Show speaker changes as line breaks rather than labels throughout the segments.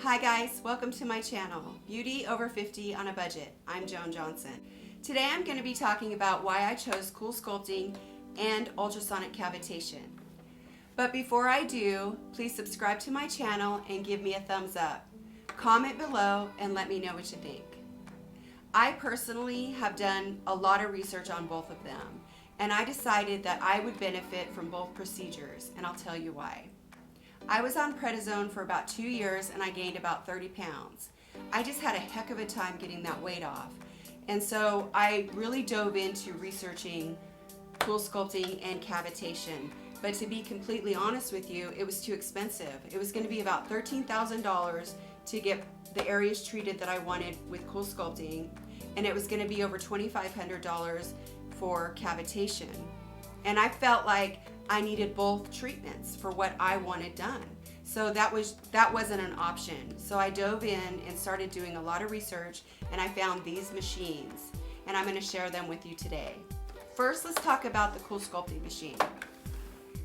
Hi guys, welcome to my channel, Beauty Over 50 on a Budget. I'm Joan Johnson. Today I'm going to be talking about why I chose Coolsculpting and Ultrasonic Cavitation. But before I do, please subscribe to my channel and give me a thumbs up. Comment below and let me know what you think. I personally have done a lot of research on both of them, and I decided that I would benefit from both procedures, and I'll tell you why. I was on prednisone for about 2 years and I gained about 30 pounds. I just had a heck of a time getting that weight off. And so I really dove into researching Coolsculpting and Cavitation. But to be completely honest with you, it was too expensive. It was going to be about $13,000 to get the areas treated that I wanted with Coolsculpting, and it was going to be over $2,500 for Cavitation. And I felt like I needed both treatments for what I wanted done. So that wasn't an option. So I dove in and started doing a lot of research, and I found these machines, and I'm going to share them with you today. First, let's talk about the Coolsculpting machine.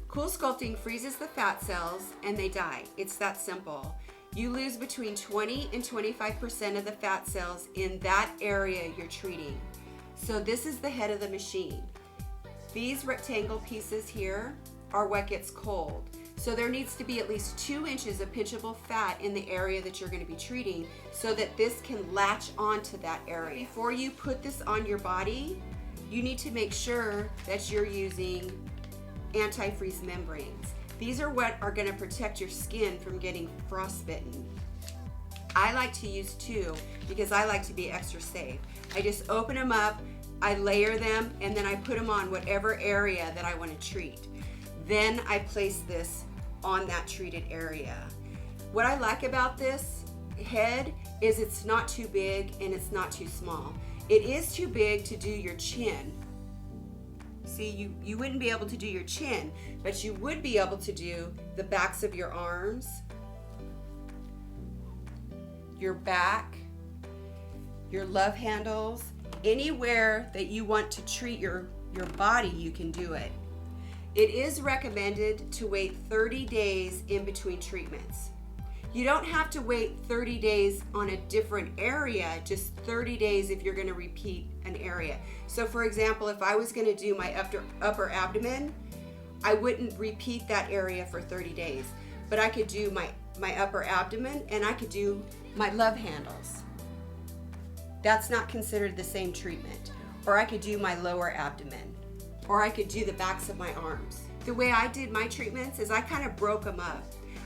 Coolsculpting freezes the fat cells and they die. It's that simple. You lose between 20 and 25% of the fat cells in that area you're treating. So this is the head of the machine. These rectangle pieces here are what gets cold. So there needs to be at least 2 inches of pinchable fat in the area that you're going to be treating so that this can latch onto that area. Before you put this on your body, you need to make sure that you're using anti-freeze membranes. These are what are going to protect your skin from getting frostbitten. I like to use 2 because I like to be extra safe. I just open them up, I layer them, and then I put them on whatever area that I want to treat. Then I place this on that treated area. What I like about this head is it's not too big and it's not too small. It is too big to do your chin. See, you wouldn't be able to do your chin, but you would be able to do the backs of your arms, your back, your love handles. Anywhere that you want to treat your body, you can do it. It is recommended to wait 30 days in between treatments. You don't have to wait 30 days on a different area, just 30 days if you're going to repeat an area. So for example, if I was going to do my upper abdomen, I wouldn't repeat that area for 30 days. But I could do my upper abdomen and I could do my love handles. That's not considered the same treatment. Or I could do my lower abdomen. Or I could do the backs of my arms. The way I did my treatments is I kind of broke them up.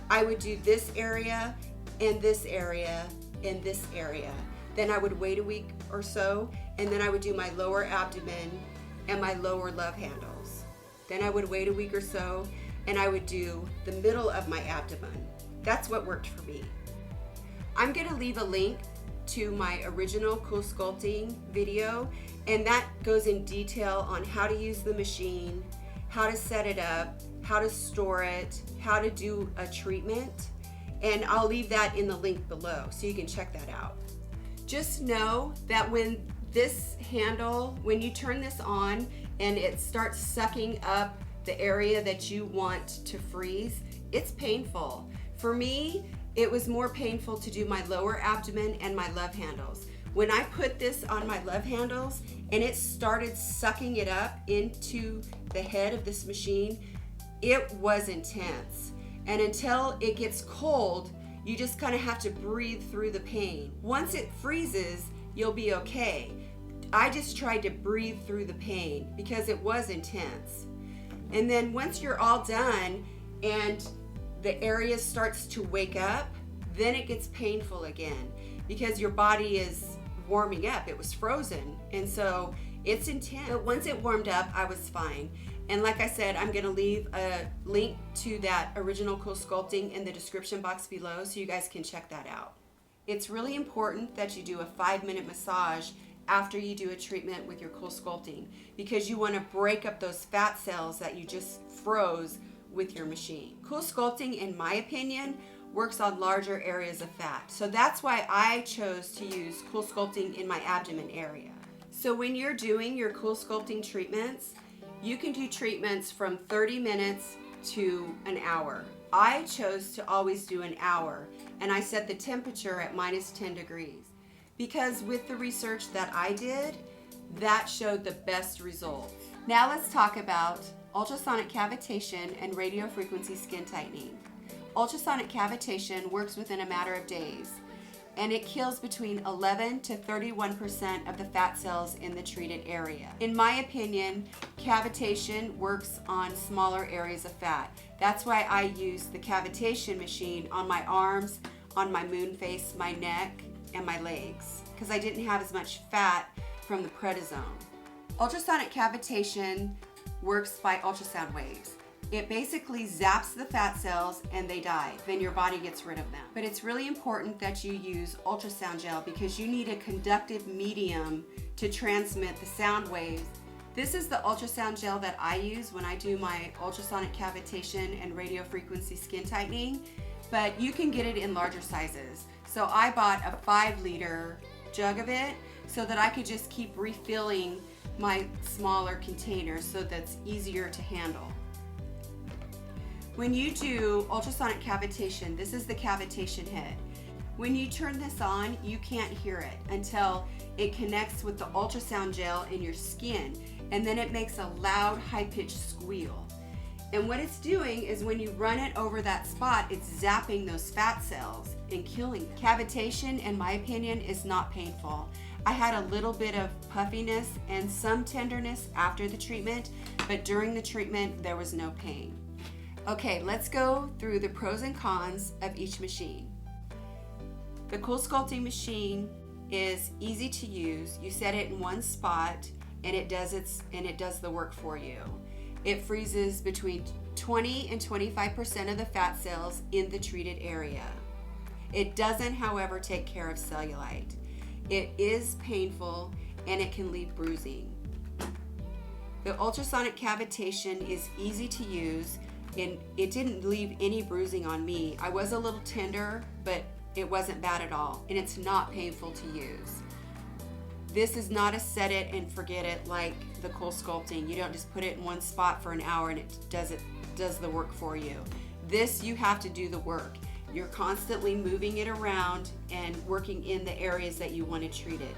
I would do this area and this area and this area. Then I would wait a week or so, and then I would do my lower abdomen and my lower love handles. Then I would wait a week or so, and I would do the middle of my abdomen. That's what worked for me. I'm gonna leave a link to my original Coolsculpting video, and that goes in detail on how to use the machine, how to set it up, how to store it, how to do a treatment, and I'll leave that in the link below so you can check that out. Just know that when this handle, when you turn this on and it starts sucking up the area that you want to freeze, it's painful. For me, it was more painful to do my lower abdomen and my love handles. When I put this on my love handles and it started sucking it up into the head of this machine, it was intense. And until it gets cold, you just kind of have to breathe through the pain. Once it freezes, you'll be okay. I just tried to breathe through the pain because it was intense. And then once you're all done and the area starts to wake up, then it gets painful again because your body is warming up. It was frozen, and so it's intense. But once it warmed up, I was fine. And like I said, I'm going to leave a link to that original Coolsculpting in the description box below so you guys can check that out. It's really important that you do a 5-minute massage after you do a treatment with your Coolsculpting because you want to break up those fat cells that you just froze with your machine. Coolsculpting, in my opinion, works on larger areas of fat. So that's why I chose to use Coolsculpting in my abdomen area. So when you're doing your Coolsculpting treatments, you can do treatments from 30 minutes to an hour. I chose to always do an hour, and I set the temperature at -10 degrees. Because with the research that I did, that showed the best results. Now let's talk about ultrasonic cavitation and radiofrequency skin tightening. Ultrasonic cavitation works within a matter of days, and it kills between 11 to 31% of the fat cells in the treated area. In my opinion, cavitation works on smaller areas of fat. That's why I use the cavitation machine on my arms, on my moon face, my neck, and my legs, because I didn't have as much fat from the prednisone. Ultrasonic cavitation works by ultrasound waves. It basically zaps the fat cells and they die. Then your body gets rid of them. But it's really important that you use ultrasound gel because you need a conductive medium to transmit the sound waves. This is the ultrasound gel that I use when I do my ultrasonic cavitation and radiofrequency skin tightening, but you can get it in larger sizes. So I bought a 5-liter jug of it so that I could just keep refilling my smaller containers so that's easier to handle. When you do ultrasonic cavitation, this is the cavitation head. When you turn this on, you can't hear it until it connects with the ultrasound gel in your skin, and then it makes a loud, high-pitched squeal. And what it's doing is when you run it over that spot, it's zapping those fat cells and killing them. Cavitation, in my opinion, is not painful. I had a little bit of puffiness and some tenderness after the treatment, but during the treatment, there was no pain. Okay, let's go through the pros and cons of each machine. The Coolsculpting machine is easy to use. You set it in one spot and it does the work for you. It freezes between 20 and 25% of the fat cells in the treated area. It doesn't, however, take care of cellulite. It is painful and it can leave bruising. The ultrasonic cavitation is easy to use and it didn't leave any bruising on me. I was a little tender, but it wasn't bad at all, and it's not painful to use. This is not a set it and forget it like the Coolsculpting. You don't just put it in one spot for an hour and it does the work for you. This, you have to do the work. You're constantly moving it around and working in the areas that you want to treat it.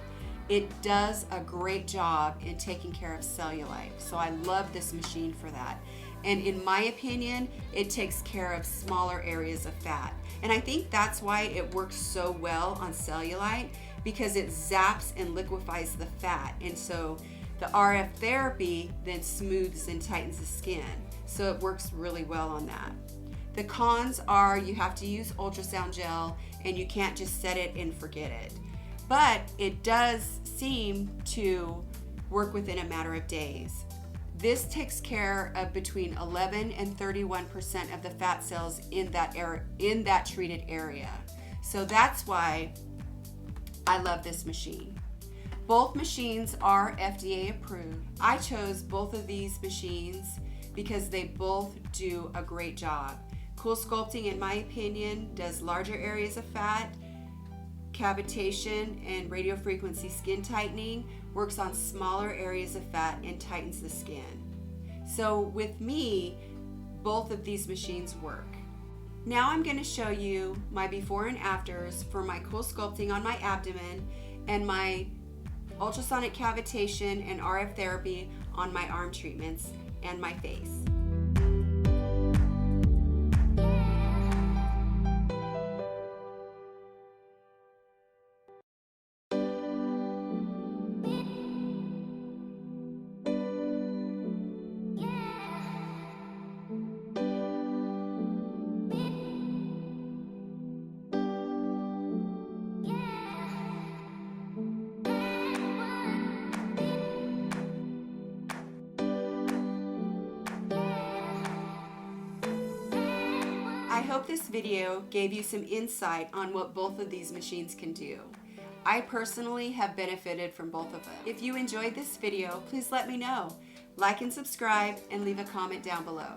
It does a great job in taking care of cellulite, so I love this machine for that. And in my opinion, it takes care of smaller areas of fat. And I think that's why it works so well on cellulite, because it zaps and liquefies the fat. And so the RF therapy then smooths and tightens the skin. So it works really well on that. The cons are you have to use ultrasound gel and you can't just set it and forget it. But it does seem to work within a matter of days. This takes care of between 11 and 31% of the fat cells in that treated area. So that's why I love this machine. Both machines are FDA approved. I chose both of these machines because they both do a great job. Coolsculpting, in my opinion, does larger areas of fat. Cavitation and radiofrequency skin tightening works on smaller areas of fat and tightens the skin. So with me, both of these machines work. Now I'm going to show you my before and afters for my Coolsculpting on my abdomen and my ultrasonic cavitation and RF therapy on my arm treatments and my face. I hope this video gave you some insight on what both of these machines can do. I personally have benefited from both of them. If you enjoyed this video, please let me know. Like and subscribe and leave a comment down below.